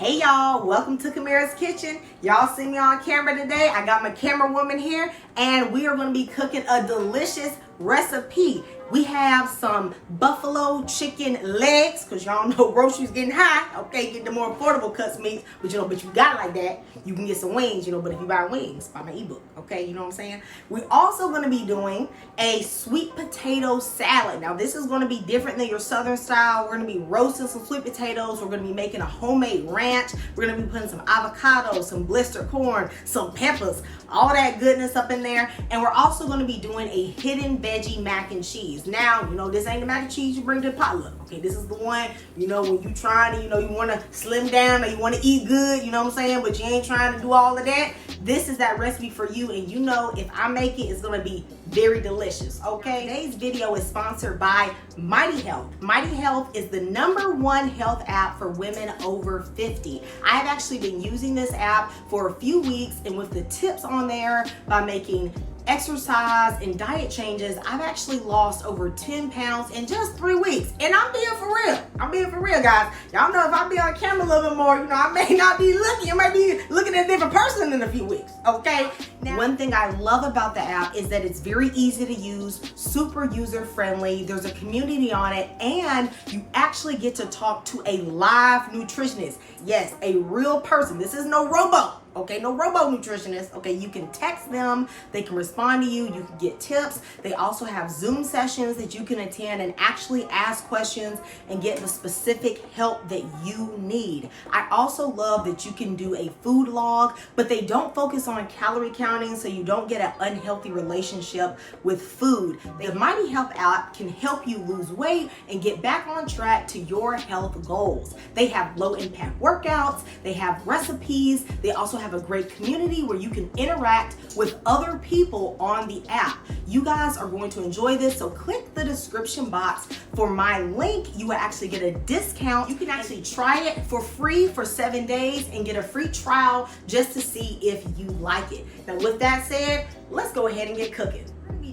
Hey y'all, welcome to Kamara's Kitchen. Y'all see me on camera today. I got my camera woman here and we are going to be cooking a delicious recipe. We have some buffalo chicken legs because y'all know groceries getting high. Okay, get the more affordable cuts meats, but you got it like that. You can get some wings, but if you buy wings, buy my ebook. Okay, you know what I'm saying? We're also going to be doing a sweet potato salad. Now this is going to be different than your southern style. We're going to be roasting some sweet potatoes. We're going to be making a homemade ranch. We're going to be putting some avocado, some blister corn, some peppers, all that goodness up in there. And we're also going to be doing a hidden veggie mac and cheese. Now, this ain't the mac and cheese you bring to the potluck. Okay, this is the one, when you trying to, you want to slim down or you want to eat good, you know what I'm saying? But you ain't trying to do all of that. This is that recipe for you. And if I make it, it's going to be very delicious. Okay, today's video is sponsored by Mighty Health. Mighty Health is the #1 health app for women over 50. I have actually been using this app for a few weeks, and with the tips on there by making exercise and diet changes, I've actually lost over 10 pounds in just 3 weeks. And I'm being for real. I'm being for real, guys. Y'all know if I be on camera a little bit more, I may not be looking. I might be looking at a different person in a few weeks. Okay. Now, one thing I love about the app is that it's very easy to use, super user friendly. There's a community on it, and you actually get to talk to a live nutritionist. Yes, a real person. This is no robot. Okay, no robo nutritionist. Okay, you can text them, they can respond to you, you can get tips. They also have Zoom sessions that you can attend and actually ask questions and get the specific help that you need. I also love that you can do a food log, but they don't focus on calorie counting, so you don't get an unhealthy relationship with food. The Mighty Health app can help you lose weight and get back on track to your health goals. They have low impact workouts, they have recipes, they also have a great community where you can interact with other people on the app. You guys are going to enjoy this, so click the description box for my link. You will actually get a discount. You can actually try it for free for 7 days and get a free trial just to see if you like it. Now with that said, let's go ahead and get cooking.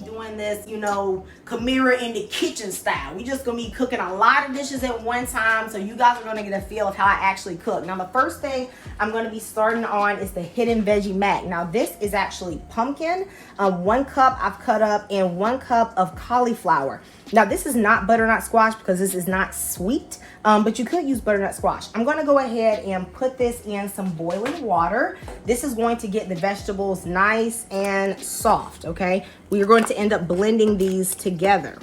Doing this, Kamara in the kitchen style. We just gonna be cooking a lot of dishes at one time, so you guys are gonna get a feel of how I actually cook. Now the first thing I'm gonna be starting on is the hidden veggie mac. Now this is actually pumpkin, 1 cup I've cut up, and 1 cup of cauliflower. Now this is not butternut squash because this is not sweet, but you could use butternut squash. I'm gonna go ahead and put this in some boiling water. This is going to get the vegetables nice and soft, okay? We are going to end up blending these together.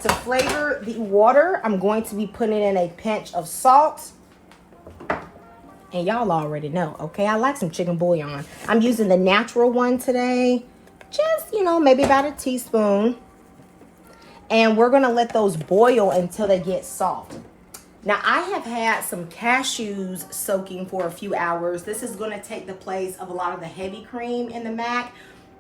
To flavor the water, I'm going to be putting in a pinch of salt. And y'all already know, okay? I like some chicken bouillon. I'm using the natural one today. Just, maybe about a teaspoon. And we're going to let those boil until they get soft. Now, I have had some cashews soaking for a few hours. This is going to take the place of a lot of the heavy cream in the mac.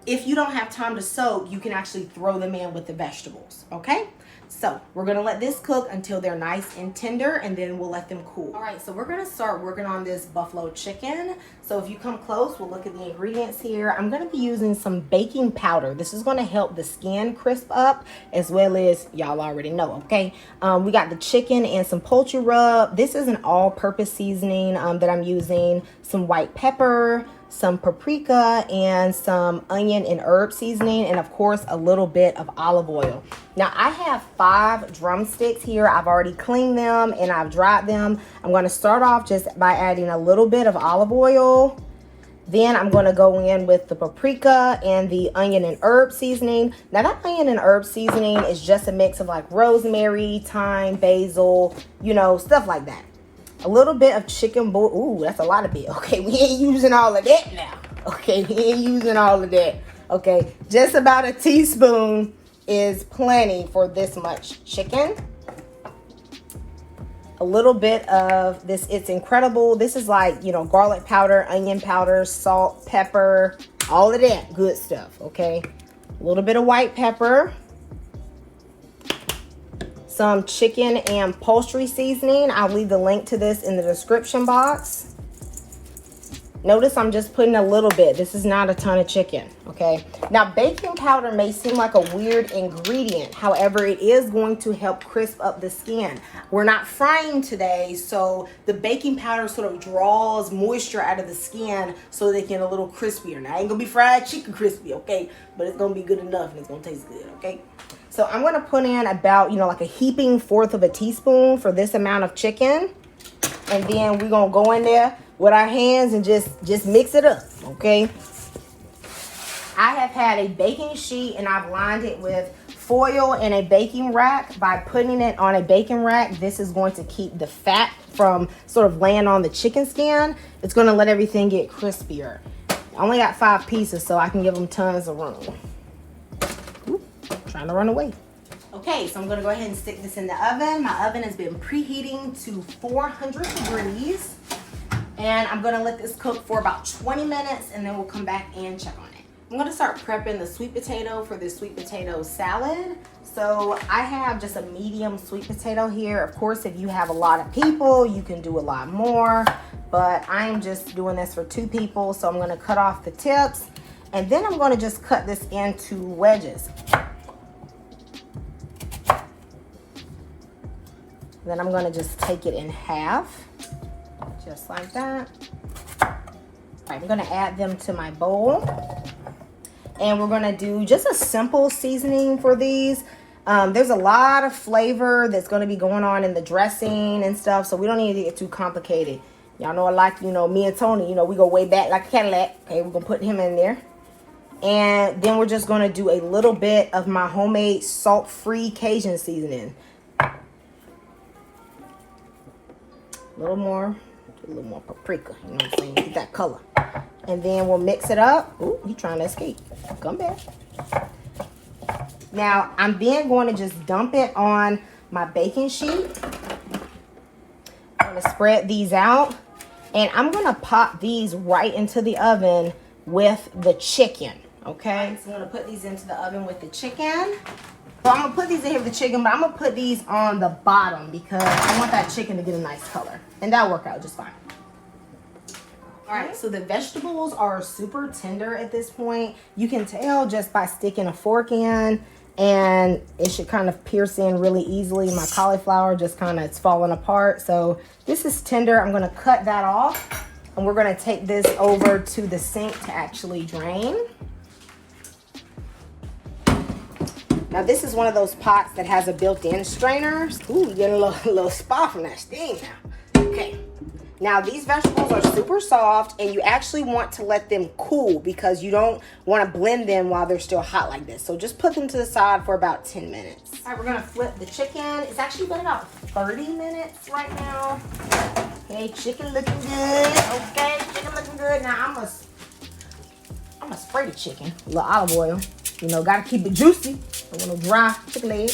If you don't have time to soak, you can actually throw them in with the vegetables, okay? So we're gonna let this cook until they're nice and tender, and then we'll let them cool. All right, so we're gonna start working on this buffalo chicken. So if you come close, we'll look at the ingredients here. I'm gonna be using some baking powder. This is gonna help the skin crisp up, as well as, y'all already know, okay? We got the chicken and some poultry rub. This is an all-purpose seasoning that I'm using. Some white pepper, some paprika, and some onion and herb seasoning, and of course a little bit of olive oil. Now I have 5 drumsticks here. I've already cleaned them and I've dried them. I'm going to start off just by adding a little bit of olive oil. Then I'm going to go in with the paprika and the onion and herb seasoning. Now that onion and herb seasoning is just a mix of like rosemary, thyme, basil, stuff like that. A little bit of chicken ooh, that's a lot of bit. Okay, we ain't using all of that now. Okay, we ain't using all of that. Okay, just about a teaspoon is plenty for this much chicken. A little bit of this, it's incredible. This is like, garlic powder, onion powder, salt, pepper, all of that good stuff, okay? A little bit of white pepper. Some chicken and poultry seasoning. I'll leave the link to this in the description box. Notice I'm just putting a little bit. This is not a ton of chicken, okay? Now, baking powder may seem like a weird ingredient. However, it is going to help crisp up the skin. We're not frying today, so the baking powder sort of draws moisture out of the skin so they get a little crispier. Now, I ain't gonna be fried chicken crispy, okay? But it's gonna be good enough and it's gonna taste good, okay? So I'm gonna put in about, like a heaping fourth of a teaspoon for this amount of chicken. And then we're gonna go in there with our hands and just mix it up, okay? I have had a baking sheet and I've lined it with foil and a baking rack. By putting it on a baking rack, this is going to keep the fat from sort of laying on the chicken skin. It's gonna let everything get crispier. I only got 5 pieces, so I can give them tons of room. Ooh, trying to run away. Okay, so I'm gonna go ahead and stick this in the oven. My oven has been preheating to 400 degrees. And I'm gonna let this cook for about 20 minutes and then we'll come back and check on it. I'm gonna start prepping the sweet potato for the sweet potato salad. So I have just a medium sweet potato here. Of course, if you have a lot of people, you can do a lot more, but I'm just doing this for 2 people. So I'm gonna cut off the tips and then I'm gonna just cut this into wedges. Then I'm gonna just take it in half. Just like that. All right, I'm gonna add them to my bowl. And we're gonna do just a simple seasoning for these. There's a lot of flavor that's gonna be going on in the dressing and stuff, so we don't need to get too complicated. Y'all know I like, me and Tony, we go way back like a Cadillac. Okay, we're gonna put him in there. And then we're just gonna do a little bit of my homemade salt-free Cajun seasoning. A little more paprika, you know what I'm saying? Get that color. And then we'll mix it up. Ooh, he's trying to escape. Come back. Now, I'm then going to just dump it on my baking sheet. I'm going to spread these out. And I'm going to pop these right into the oven with the chicken, okay? So I'm going to put these into the oven with the chicken. So I'm going to put these in here with the chicken, but I'm going to put these on the bottom because I want that chicken to get a nice color. And that'll work out just fine. All right, so the vegetables are super tender at this point. You can tell just by sticking a fork in, and it should kind of pierce in really easily. My cauliflower just kind of, it's falling apart. So this is tender. I'm going to cut that off, and we're going to take this over to the sink to actually drain. Now this is one of those pots that has a built-in strainer. Ooh, you get a little spot from that steam now. Okay. Now these vegetables are super soft and you actually want to let them cool because you don't want to blend them while they're still hot like this. So just put them to the side for about 10 minutes. All right, we're gonna flip the chicken. It's actually been about 30 minutes right now. Okay, chicken looking good. Okay, chicken looking good. Now I'm gonna spray the chicken. A little olive oil. Gotta keep it juicy. I want no dry chicken leg.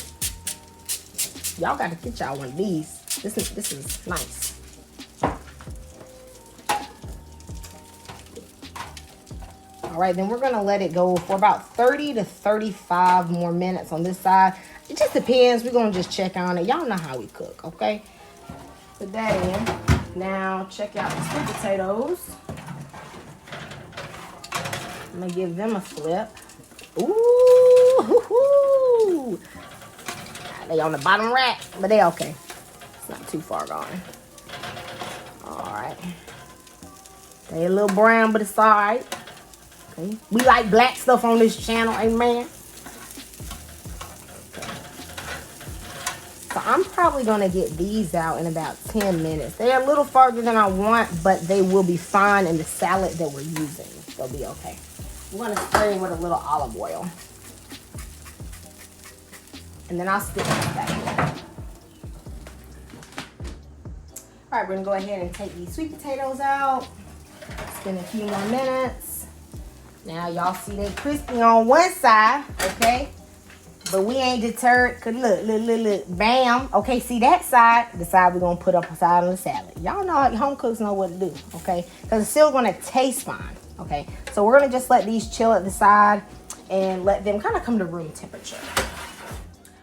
Y'all gotta get y'all one of these. This is nice. All right, then we're gonna let it go for about 30 to 35 more minutes on this side. It just depends. We're gonna just check on it. Y'all know how we cook, okay? Put that in. Now check out the sweet potatoes. I'm gonna give them a flip. Ooh, hoo-hoo. They on the bottom rack, but they okay. It's not too far gone. All right. They a little brown, but it's all right. Okay. We like black stuff on this channel, amen. Okay. So I'm probably gonna get these out in about 10 minutes. They're a little farther than I want, but they will be fine in the salad that we're using. They'll be okay. I'm gonna spray with a little olive oil. And then I'll stick this back in. All right, we're gonna go ahead and take these sweet potatoes out. Spend a few more minutes. Now y'all see they crispy on one side, okay? But we ain't deterred, cause look, bam. Okay, see that side, the side we're gonna put up aside on the salad. Y'all know how home cooks know what to do, okay? Cause it's still gonna taste fine, okay? So we're gonna just let these chill at the side and let them kind of come to room temperature.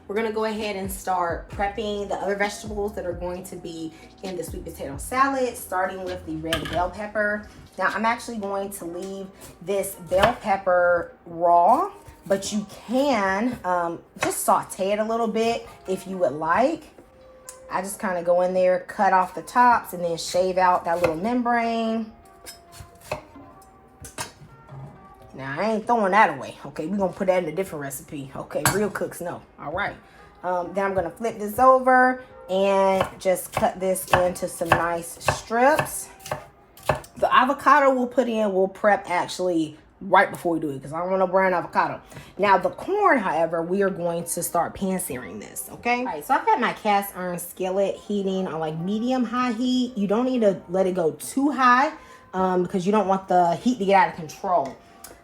we're gonna go ahead and start prepping the other vegetables that are going to be in the sweet potato salad, starting with the red bell pepper. Now I'm actually going to leave this bell pepper raw, but you can just saute it a little bit if you would like. I just kind of go in there, cut off the tops, and then shave out that little membrane. Now, I ain't throwing that away. Okay, we're going to put that in a different recipe. Okay, real cooks know. All right. Then I'm going to flip this over and just cut this into some nice strips. The avocado we'll put in, we'll prep actually right before we do it because I don't want no brown avocado. Now, the corn, however, we are going to start pan searing this, okay? All right, so I've got my cast iron skillet heating on like medium-high heat. You don't need to let it go too high because you don't want the heat to get out of control.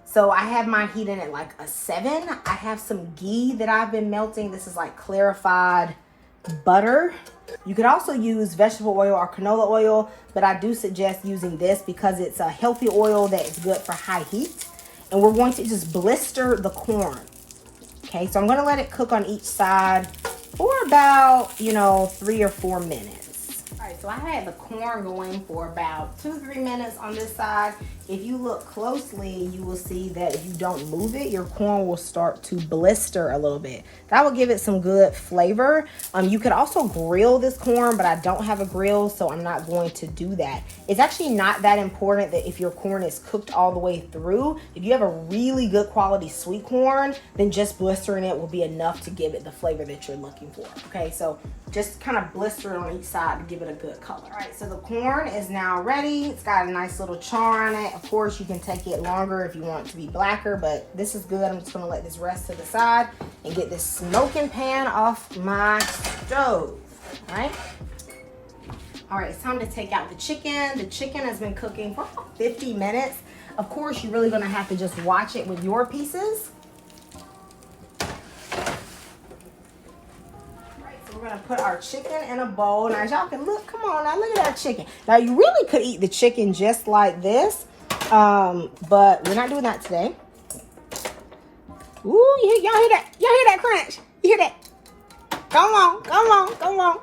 So I have mine heating at like a 7. I have some ghee that I've been melting. This is like clarified butter. You could also use vegetable oil or canola oil, but I do suggest using this because it's a healthy oil that is good for high heat. And we're going to just blister the corn. Okay, so I'm going to let it cook on each side for about, 3 or 4 minutes. All right, so I had the corn going for about 2-3 minutes on this side. If you look closely, you will see that if you don't move it, your corn will start to blister a little bit. That will give it some good flavor. You could also grill this corn, but I don't have a grill, so I'm not going to do that. It's actually not that important that if your corn is cooked all the way through. If you have a really good quality sweet corn, then just blistering it will be enough to give it the flavor that you're looking for. Okay, so just kind of blister it on each side to give it a good color. All right, so the corn is now ready. It's got a nice little char on it. Of course, you can take it longer if you want it to be blacker, but this is good. I'm just gonna let this rest to the side and get this smoking pan off my stove, all right? All right, it's time to take out the chicken. The chicken has been cooking for 50 minutes. Of course, you're really gonna have to just watch it with your pieces. We're gonna put our chicken in a bowl. Now, as y'all can look, come on now, look at that chicken. Now, you really could eat the chicken just like this, but we're not doing that today. Ooh, y'all hear that? Y'all hear that crunch? You hear that? Come on, come on, come on.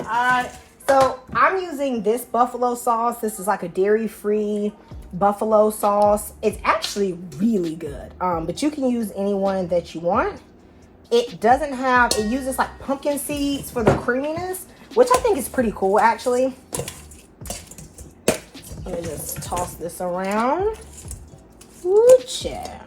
All right, so I'm using this buffalo sauce. This is like a dairy-free buffalo sauce. It's actually really good, but you can use any one that you want. It doesn't have, it uses like pumpkin seeds for the creaminess, which I think is pretty cool actually. Let me just toss this around. Ooh, yeah.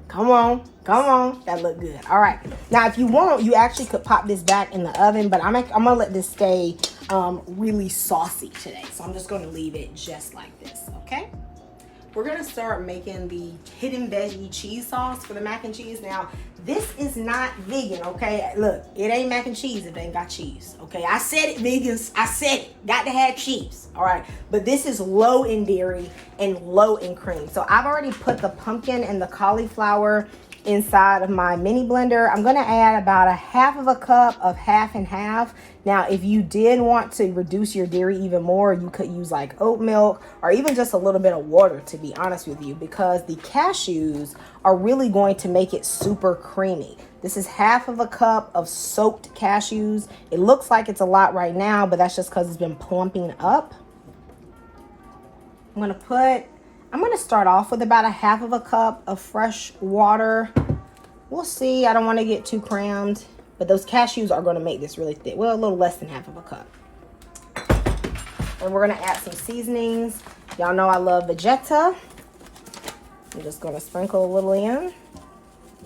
Come on, come on. That looked good. All right. Now, if you want, you actually could pop this back in the oven, but I'm gonna let this stay really saucy today. So I'm just gonna leave it just like this, okay? We're gonna start making the hidden veggie cheese sauce for the mac and cheese. Now, this is not vegan, okay? Look, it ain't mac and cheese if it ain't got cheese, okay? I said it, vegans, I said it. Got to have cheese, all right? But this is low in dairy and low in cream. So I've already put the pumpkin and the cauliflower inside of my mini blender. I'm gonna add about 1/2 cup of half and half. Now, if you did want to reduce your dairy even more, you could use like oat milk or even just a little bit of water, to be honest with you, because the cashews are really going to make it super creamy. This is 1/2 cup of soaked cashews. It looks like it's a lot right now, but that's just because it's been plumping up. I'm gonna start off with about 1/2 cup of fresh water. We'll see. I don't want to get too crammed, but those cashews are going to make this really thick. Well, a little less than 1/2 cup. And we're going to add some seasonings. Y'all know I love Vegeta. I'm just going to sprinkle a little in.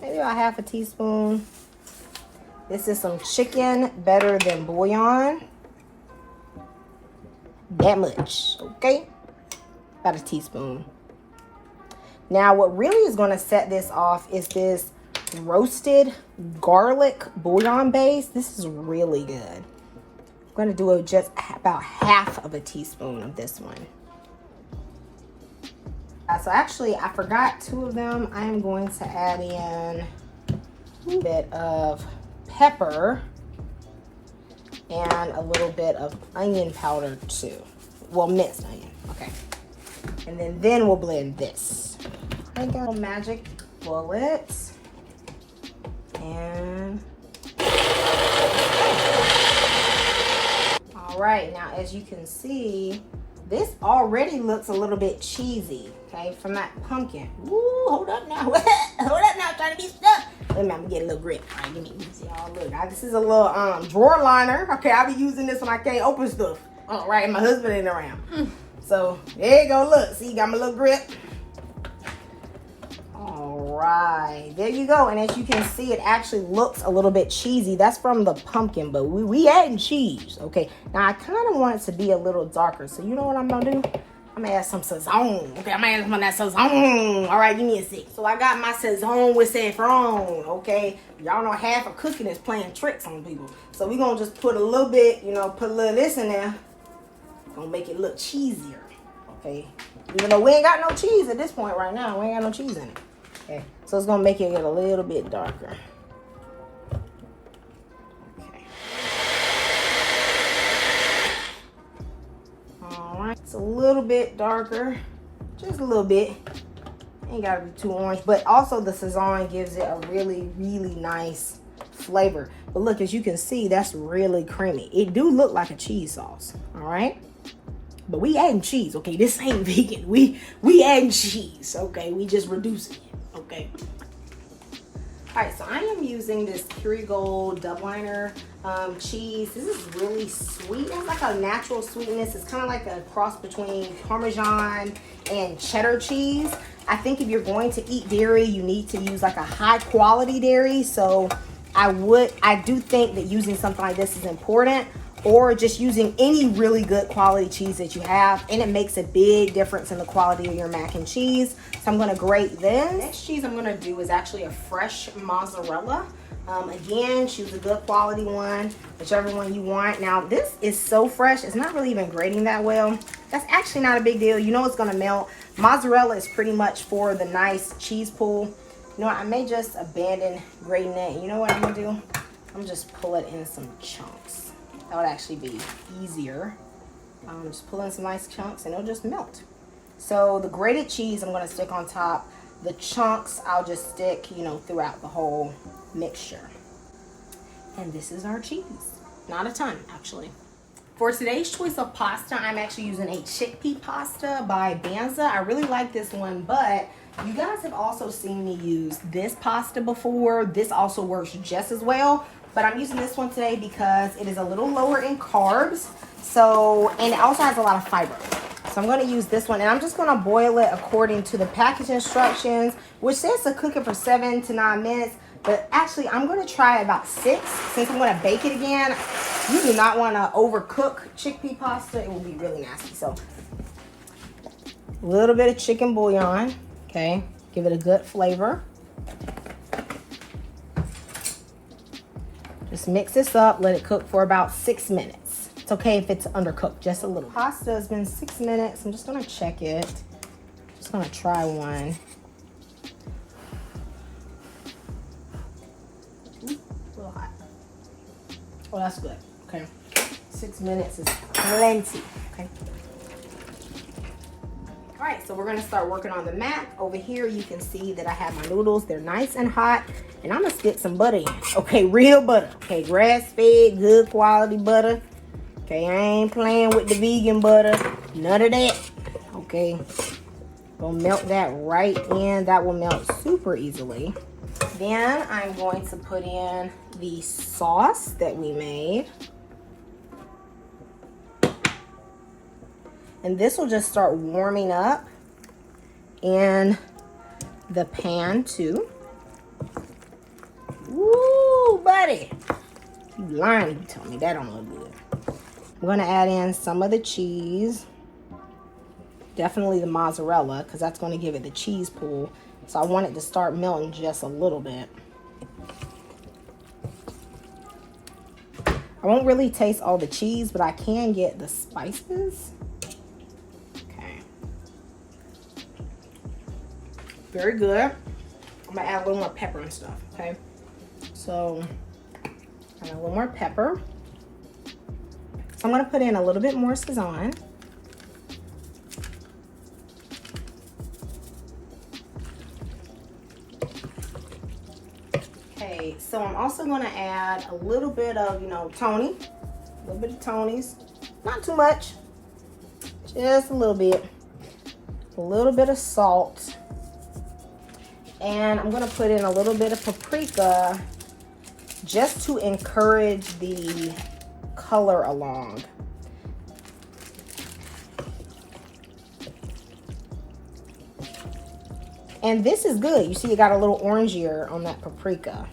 Maybe about 1/2 teaspoon. This is some chicken better than bouillon. That much, okay? About 1 teaspoon. Now, what really is going to set this off is this roasted garlic bouillon base. This is really good. I'm going to do just about 1/2 teaspoon of this one. So actually, I forgot 2 of them. I am going to add in a bit of pepper and a little bit of onion powder too. Well, minced onion. Okay. And then we'll blend this. I got a magic bullet. And all right, now as you can see, this already looks a little bit cheesy, okay, from that pumpkin. Woo, hold up now. Hold up now, trying to be stuck. Let me, I'm gonna get a little grip. All right, give me this, y'all. Look, this is a little drawer liner. Okay, I'll be using this when I can't open stuff. All right, my husband ain't around. So there you go. Look, see, got my little grip. All right, there you go. And as you can see, it actually looks a little bit cheesy. That's from the pumpkin, but we adding cheese. Okay, now I kind of want it to be a little darker. So you know what I'm gonna do? I'm gonna add some sazon. Okay, I'm gonna add some of that sazon. All right, give me a sec. So I got my sazon with saffron. Okay, y'all know half of cooking is playing tricks on people. So we gonna just put a little bit, you know, put a little of this in there. Gonna make it look cheesier. Okay, even though we ain't got no cheese at this point right now, we ain't got no cheese in it. Okay, so it's gonna make it get a little bit darker. Okay. All right, it's a little bit darker, just a little bit. Ain't gotta be too orange, but also the sazon gives it a really, really nice flavor. But look, as you can see, that's really creamy. It do look like a cheese sauce. All right. But we adding cheese, okay? This ain't vegan. We adding cheese, okay? We just reducing it, okay? All right, so I am using this Kerrygold Dubliner cheese. This is really sweet. It has like a natural sweetness. It's kind of like a cross between Parmesan and cheddar cheese. I think if you're going to eat dairy, you need to use like a high quality dairy. So I do think that using something like this is important, or just using any really good quality cheese that you have, and it makes a big difference in the quality of your mac and cheese. So I'm gonna grate this. Next cheese I'm gonna do is actually a fresh mozzarella. Again, choose a good quality one, whichever one you want. Now this is so fresh, it's not really even grating that well. That's actually not a big deal. You know it's gonna melt. Mozzarella is pretty much for the nice cheese pool. You know what, I may just abandon grating it. You know what I'm gonna do? I'm gonna just pull it in some chunks. That would actually be easier. Just pull in some nice chunks and it'll just melt. So the grated cheese I'm gonna stick on top. The chunks I'll just stick, you know, throughout the whole mixture. And this is our cheese. Not a ton, actually. For today's choice of pasta, I'm actually using a chickpea pasta by Banza. I really like this one, but you guys have also seen me use this pasta before. This also works just as well. But I'm using this one today because it is a little lower in carbs. So, and it also has a lot of fiber. So I'm gonna use this one, and I'm just gonna boil it according to the package instructions, which says to cook it for 7 to 9 minutes. But actually, I'm gonna try about 6 since I'm gonna bake it again. You do not wanna overcook chickpea pasta. It will be really nasty. So, a little bit of chicken bouillon, okay? Give it a good flavor. Just mix this up, let it cook for about 6 minutes. It's okay if it's undercooked, just a little. Pasta has been 6 minutes. I'm just gonna check it. Just gonna try one. A little hot. Oh, that's good, okay. 6 minutes is plenty, okay. All right, so we're gonna start working on the mac. Over here, you can see that I have my noodles. They're nice and hot. And I'm gonna stick some butter in. Okay, real butter. Okay, grass-fed, good quality butter. Okay, I ain't playing with the vegan butter. None of that. Okay, gonna melt that right in. That will melt super easily. Then I'm going to put in the sauce that we made. And this will just start warming up in the pan too. Woo, buddy. You lying, you tell me that don't look good. I'm gonna add in some of the cheese. Definitely the mozzarella, because that's gonna give it the cheese pool. So I want it to start melting just a little bit. I won't really taste all the cheese, but I can get the spices. Okay. Very good. I'm gonna add a little more pepper and stuff, okay? So, add a little more pepper. So I'm gonna put in a little bit more sazon. Okay, so I'm also gonna add a little bit of, Tony, a little bit of Tony's, not too much, just a little bit of salt, and I'm gonna put in a little bit of paprika just to encourage the color along. And this is good. You see it got a little orangier on that paprika.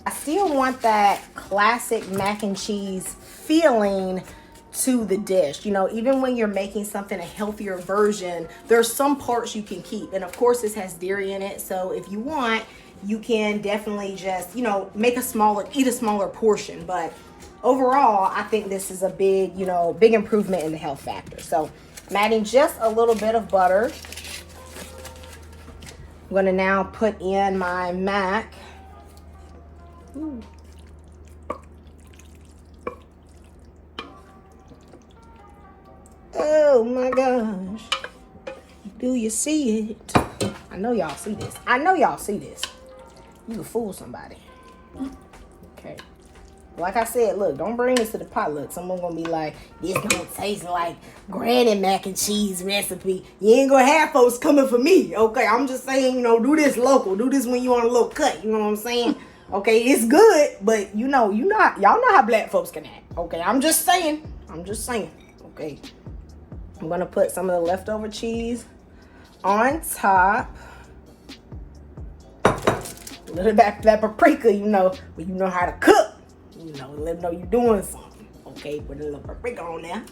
I still want that classic mac and cheese feeling to the dish. Even when you're making something a healthier version, there's some parts you can keep. And of course this has dairy in it. So if you want, you can definitely just, eat a smaller portion. But overall, I think this is a big improvement in the health factor. So I'm adding just a little bit of butter. I'm gonna now put in my mac. Ooh. Oh my gosh. Do you see it? I know y'all see this. You can fool somebody. Okay. Like I said, look, don't bring this to the pot. Look, someone gonna be like, this don't taste like granny mac and cheese recipe. You ain't gonna have folks coming for me. Okay, I'm just saying, do this local. Do this when you on a little cut. You know what I'm saying? Okay, it's good, but y'all know how black folks can act. Okay, I'm just saying. Okay. I'm gonna put some of the leftover cheese on top. A little bit of that paprika, when you know how to cook. Let them know you're doing something. Okay, put a little paprika on there.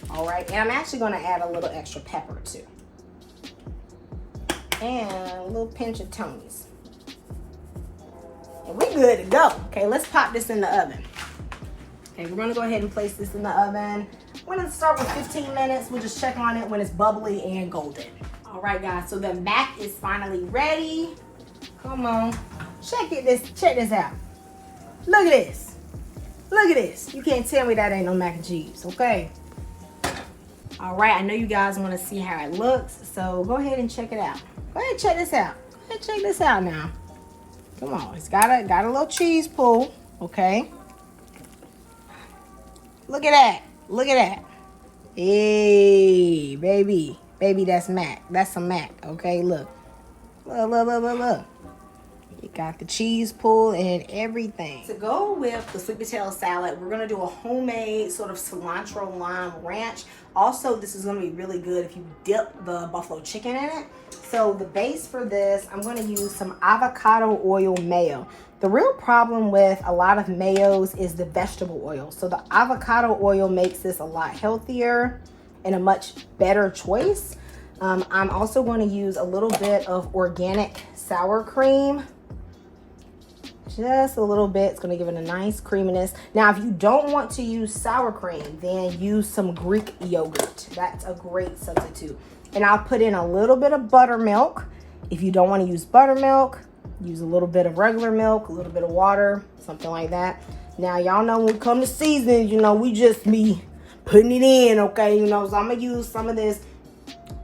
All right, and I'm actually gonna add a little extra pepper too. And a little pinch of Tony's. And we're good to go. Okay, let's pop this in the oven. Okay, we're gonna go ahead and place this in the oven. We're gonna start with 15 minutes. We'll just check on it when it's bubbly and golden. All right, guys, so the mac is finally ready. Come on, check this out. Look at this. Look at this. You can't tell me that ain't no mac and cheese, okay? All right, I know you guys want to see how it looks, so go ahead and check it out. Go ahead and check this out. Go ahead and check this out now. Come on, it's got a little cheese pull, okay? Look at that. Look at that. Hey, baby. Baby, that's mac. That's some mac, okay? Look. Look. It got the cheese pull and everything. To go with the sweet potato salad, we're gonna do a homemade sort of cilantro lime ranch. Also, this is gonna be really good if you dip the buffalo chicken in it. So the base for this, I'm gonna use some avocado oil mayo. The real problem with a lot of mayos is the vegetable oil. So the avocado oil makes this a lot healthier and a much better choice. I'm also going to use a little bit of organic sour cream. Just a little bit. It's going to give it a nice creaminess. Now, if you don't want to use sour cream, then use some Greek yogurt. That's a great substitute. And I'll put in a little bit of buttermilk. If you don't want to use buttermilk, use a little bit of regular milk, a little bit of water, something like that. Now, y'all know when we come to seasons, we just be putting it in, okay? So I'm going to use some of this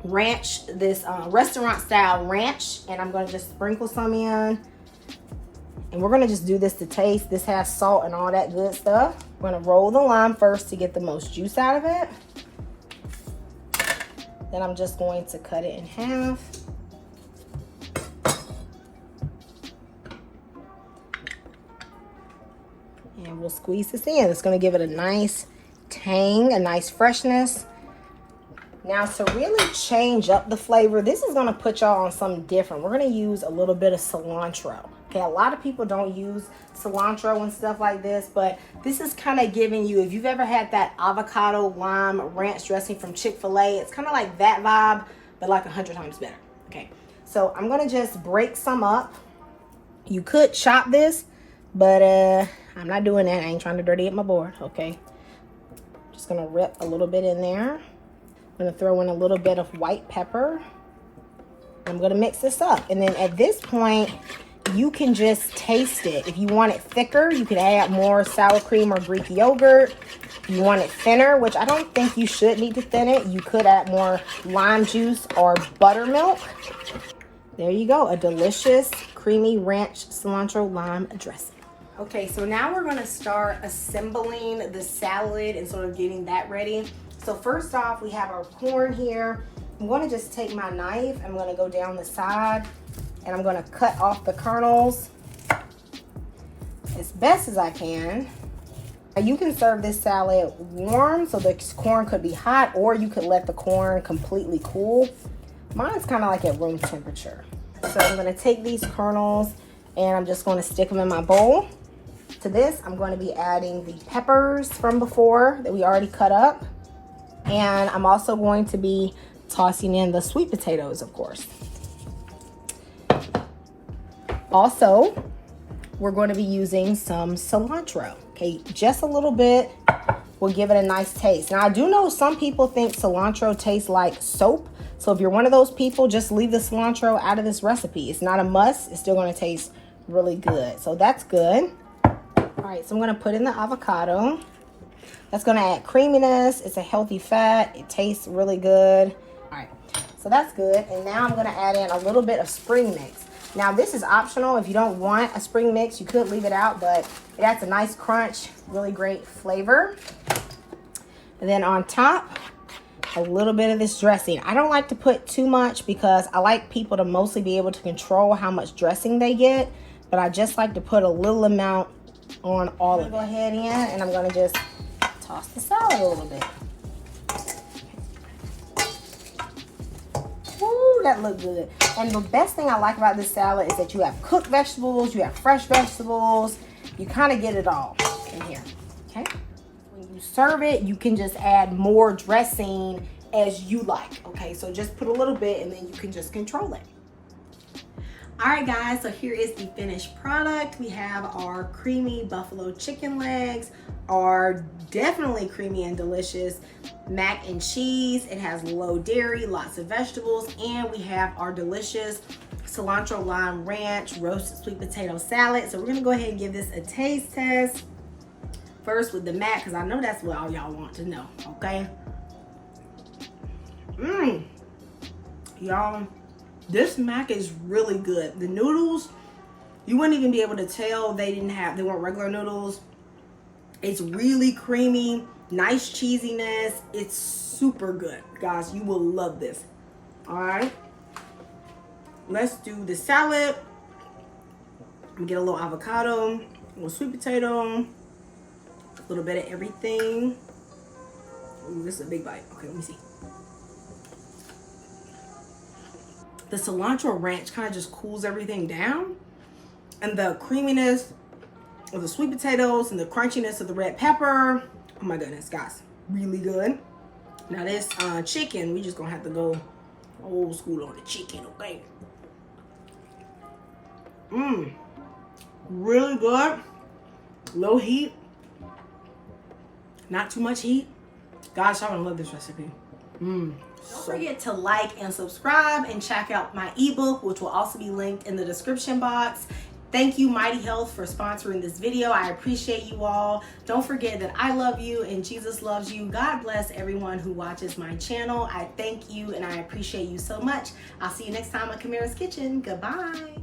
ranch, this restaurant style ranch, and I'm going to just sprinkle some in. And we're going to just do this to taste. This has salt and all that good stuff. We're going to roll the lime first to get the most juice out of it. Then I'm just going to cut it in half. And we'll squeeze this in. It's going to give it a nice tang, a nice freshness. Now, to really change up the flavor, this is going to put y'all on something different. We're going to use a little bit of cilantro. Okay, a lot of people don't use cilantro and stuff like this, but this is kind of giving you, if you've ever had that avocado lime ranch dressing from Chick-fil-A, it's kind of like that vibe, but like 100 times better. Okay, so I'm going to just break some up. You could chop this, but I'm not doing that. I ain't trying to dirty up my board, okay? Just going to rip a little bit in there. I'm going to throw in a little bit of white pepper. I'm going to mix this up. And then at this point, you can just taste it. If you want it thicker, you can add more sour cream or Greek yogurt. If you want it thinner, which I don't think you should need to thin it, you could add more lime juice or buttermilk. There you go, a delicious creamy ranch cilantro lime dressing. Okay, so now we're gonna start assembling the salad and sort of getting that ready. So first off, we have our corn here. I'm gonna just take my knife, I'm gonna go down the side, and I'm gonna cut off the kernels as best as I can. Now you can serve this salad warm, so the corn could be hot, or you could let the corn completely cool. Mine's kind of like at room temperature. So I'm gonna take these kernels and I'm just gonna stick them in my bowl. To this, I'm going to be adding the peppers from before that we already cut up. And I'm also going to be tossing in the sweet potatoes, of course. Also, we're going to be using some cilantro. Okay, just a little bit will give it a nice taste. Now, I do know some people think cilantro tastes like soap. So if you're one of those people, just leave the cilantro out of this recipe. It's not a must. It's still going to taste really good. So that's good. All right, so I'm gonna put in the avocado. That's gonna add creaminess. It's a healthy fat. It tastes really good. All right, so that's good. And now I'm gonna add in a little bit of spring mix. Now this is optional. If you don't want a spring mix, you could leave it out, but it adds a nice crunch, really great flavor. And then on top, a little bit of this dressing. I don't like to put too much because I like people to mostly be able to control how much dressing they get, but I just like to put a little amount on all of it. Go ahead in and I'm gonna just toss the salad a little bit. Ooh, that looked good. And the best thing I like about this salad is that you have cooked vegetables, you have fresh vegetables, you kind of get it all in here, okay? When you serve it, you can just add more dressing as you like, okay? So just put a little bit and then you can just control it. All right, guys, so here is the finished product. We have our creamy buffalo chicken legs, our definitely creamy and delicious mac and cheese. It has low dairy, lots of vegetables, and we have our delicious cilantro lime ranch roasted sweet potato salad. So we're gonna go ahead and give this a taste test. First with the mac, because I know that's what all y'all want to know, okay? Y'all, this mac is really good. The noodles, you wouldn't even be able to tell they weren't regular noodles. It's really creamy, nice cheesiness. It's super good. Guys, you will love this. All right, let's do the salad. Get a little avocado, a little sweet potato, a little bit of everything. Ooh, this is a big bite. Okay, let me see. The cilantro ranch kind of just cools everything down. And the creaminess of the sweet potatoes and the crunchiness of the red pepper. Oh my goodness, guys, really good. Now this chicken, we just gonna have to go old school on the chicken, okay? Really good. Low heat. Not too much heat. Gosh, I'm gonna love this recipe. Don't forget to like and subscribe and check out my ebook, which will also be linked in the description box. Thank you, Mighty Health, for sponsoring this video. I appreciate you all. Don't forget that I love you and Jesus loves you. God bless everyone who watches my channel. I thank you and I appreciate you so much. I'll see you next time at Kamira's Kitchen. Goodbye.